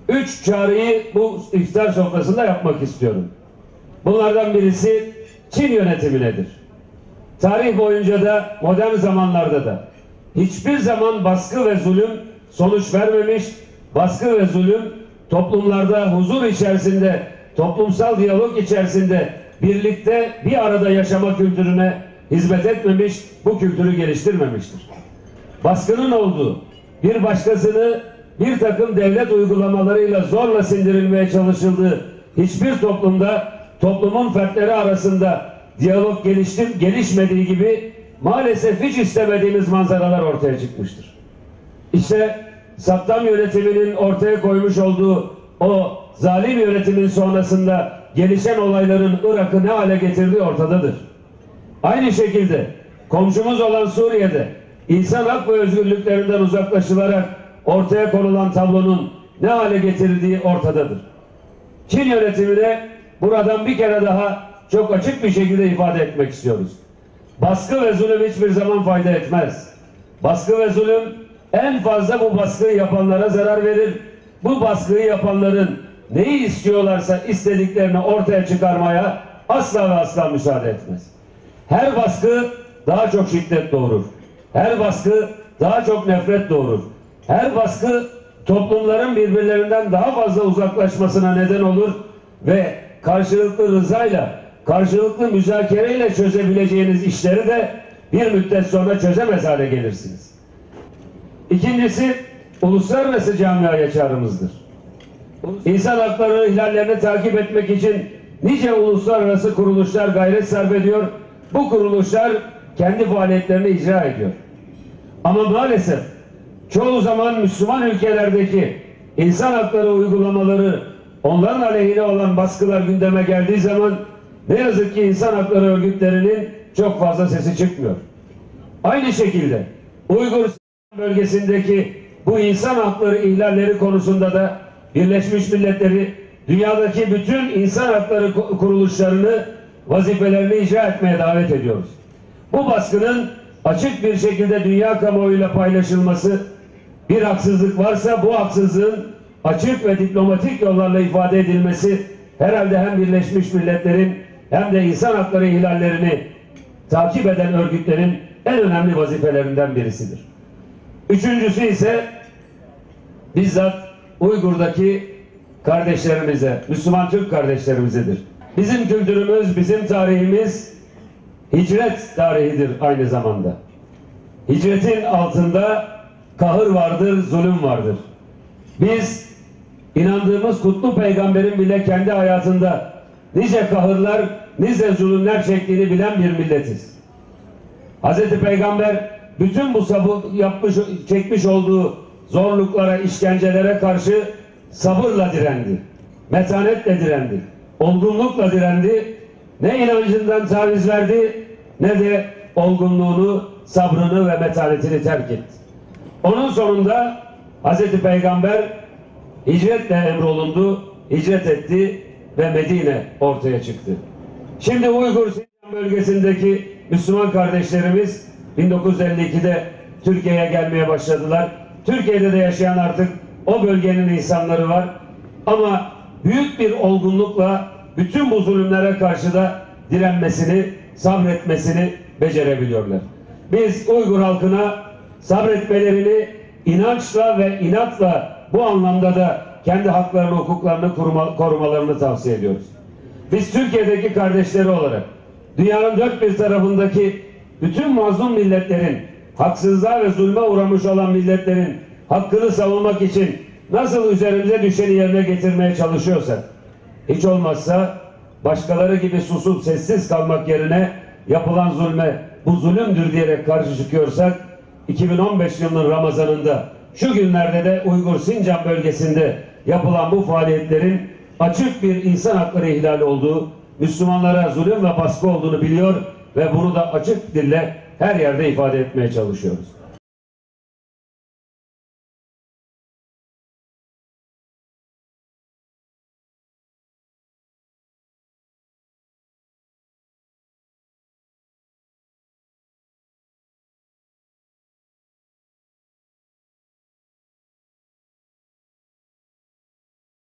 3 çağrıyı bu iftar sofrasında yapmak istiyorum. Bunlardan birisi Çin yönetiminedir. Tarih boyunca da modern zamanlarda da hiçbir zaman baskı ve zulüm sonuç vermemiş, baskı ve zulüm toplumlarda huzur içerisinde, toplumsal diyalog içerisinde birlikte bir arada yaşama kültürüne hizmet etmemiş, bu kültürü geliştirmemiştir. Baskının olduğu, bir başkasını bir takım devlet uygulamalarıyla zorla sindirilmeye çalışıldığı hiçbir toplumda toplumun fertleri arasında diyalog gelişmediği gibi maalesef hiç istemediğimiz manzaralar ortaya çıkmıştır. İşte Saddam yönetiminin ortaya koymuş olduğu o zalim yönetimin sonrasında gelişen olayların Irak'ı ne hale getirdiği ortadadır. Aynı şekilde komşumuz olan Suriye'de insan hak ve özgürlüklerinden uzaklaşılarak ortaya konulan tablonun ne hale getirildiği ortadadır. Çin yönetimine buradan bir kere daha çok açık bir şekilde ifade etmek istiyoruz. Baskı ve zulüm hiçbir zaman fayda etmez. Baskı ve zulüm en fazla bu baskıyı yapanlara zarar verir. Bu baskıyı yapanların neyi istiyorlarsa istediklerini ortaya çıkarmaya asla ve asla müsaade etmez. Her baskı daha çok şiddet doğurur. Her baskı daha çok nefret doğurur. Her baskı toplumların birbirlerinden daha fazla uzaklaşmasına neden olur ve karşılıklı rızayla, karşılıklı müzakereyle çözebileceğiniz işleri de bir müddet sonra çözemez hale gelirsiniz. İkincisi, uluslararası camiaya çağrımızdır. İnsan hakları ihlallerini takip etmek için nice uluslararası kuruluşlar gayret sarf ediyor. Bu kuruluşlar kendi faaliyetlerini icra ediyor. Ama maalesef çoğu zaman Müslüman ülkelerdeki insan hakları uygulamaları, onların aleyhine olan baskılar gündeme geldiği zaman ne yazık ki insan hakları örgütlerinin çok fazla sesi çıkmıyor. Aynı şekilde Uygur bölgesindeki bu insan hakları ihlalleri konusunda da Birleşmiş Milletleri dünyadaki bütün insan hakları kuruluşlarını vazifelerini icra etmeye davet ediyoruz. Bu baskının açık bir şekilde dünya kamuoyuyla paylaşılması, bir haksızlık varsa bu haksızlığın açık ve diplomatik yollarla ifade edilmesi herhalde hem Birleşmiş Milletler'in hem de insan hakları ihlallerini takip eden örgütlerin en önemli vazifelerinden birisidir. Üçüncüsü ise bizzat Uygur'daki kardeşlerimize, Müslüman Türk kardeşlerimizedir. Bizim kültürümüz, bizim tarihimiz hicret tarihidir aynı zamanda. Hicretin altında kahır vardır, zulüm vardır. Biz inandığımız kutlu peygamberin bile kendi hayatında nice kahırlar, nice zulümler çektiğini bilen bir milletiz. Hazreti Peygamber bütün bu çekmiş olduğu zorluklara, işkencelere karşı sabırla direndi. Metanetle direndi. Olgunlukla direndi. Ne inancından taviz verdi, ne de olgunluğunu, sabrını ve metanetini terk etti. Onun sonunda Hazreti Peygamber hicretle emrolundu, hicret etti ve Medine ortaya çıktı. Şimdi Uygur bölgesindeki Müslüman kardeşlerimiz 1952'de Türkiye'ye gelmeye başladılar. Türkiye'de de yaşayan artık o bölgenin insanları var. Ama büyük bir olgunlukla bütün bu zulümlere karşı da direnmesini, sabretmesini becerebiliyorlar. Biz Uygur halkına sabretmelerini inançla ve inatla bu anlamda da kendi haklarını, hukuklarını korumalarını tavsiye ediyoruz. Biz Türkiye'deki kardeşleri olarak dünyanın dört bir tarafındaki bütün mazlum milletlerin, haksızlığa ve zulme uğramış olan milletlerin hakkını savunmak için nasıl üzerimize düşeni yerine getirmeye çalışıyorsak, hiç olmazsa başkaları gibi susup sessiz kalmak yerine yapılan zulme bu zulümdür diyerek karşı çıkıyorsak, 2015 yılının Ramazanında şu günlerde de Uygur Sincan bölgesinde yapılan bu faaliyetlerin açık bir insan hakları ihlali olduğu, Müslümanlara zulüm ve baskı olduğunu biliyor ve bunu da açık dille her yerde ifade etmeye çalışıyoruz.